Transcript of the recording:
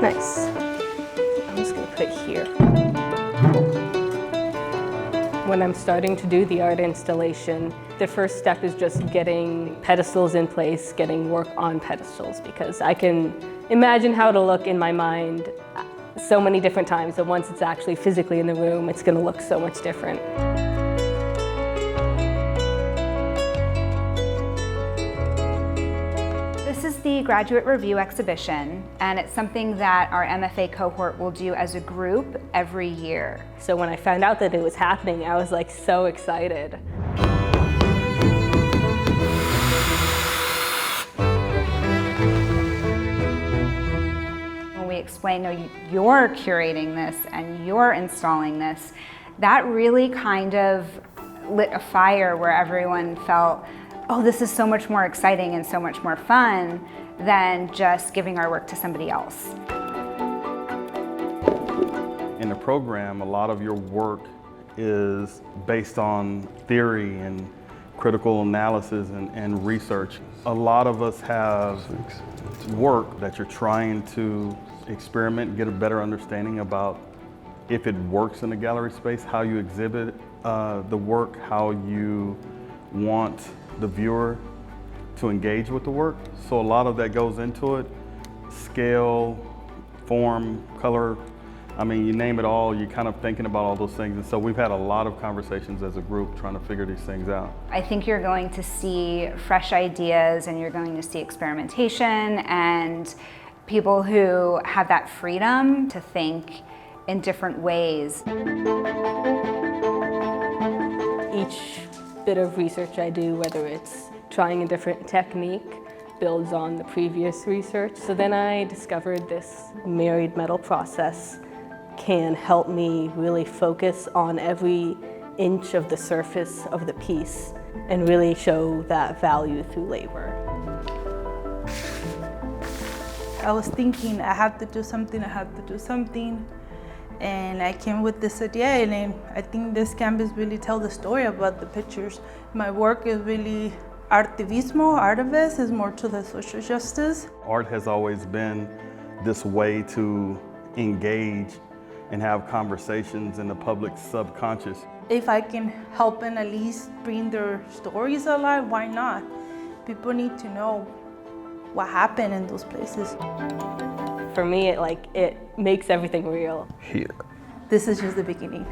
Nice. I'm just gonna put it here. When I'm starting to do the art installation, the first step is just getting pedestals in place, getting work on pedestals, because I can imagine how it'll look in my mind so many different times that once it's actually physically in the room, it's gonna look so much different. This is the Graduate Review Exhibition, and it's something that our MFA cohort will do as a group every year. So when I found out that it was happening, I was like so excited. When we explain, no, you're curating this and you're installing this, that really kind of lit a fire where everyone felt, oh, this is so much more exciting and so much more fun than just giving our work to somebody else. In the program, a lot of your work is based on theory and critical analysis and research. A lot of us have work that you're trying to experiment, get a better understanding about if it works in a gallery space, how you exhibit the work, how you want the viewer to engage with the work. So a lot of that goes into it. Scale, form, color, I mean, you name it all, you're kind of thinking about all those things. And so we've had a lot of conversations as a group trying to figure these things out. I think you're going to see fresh ideas and you're going to see experimentation and people who have that freedom to think in different ways. Each bit of research I do, whether it's trying a different technique, builds on the previous research. So then I discovered this married metal process can help me really focus on every inch of the surface of the piece and really show that value through labor. I was thinking I have to do something, and I came with this idea, and I think this canvas really tells the story about the pictures. My work is really artivismo, artivist is more to the social justice. Art has always been this way to engage and have conversations in the public's subconscious. If I can help and at least bring their stories alive, why not? People need to know what happened in those places. For me, it makes everything real. Here. This is just the beginning.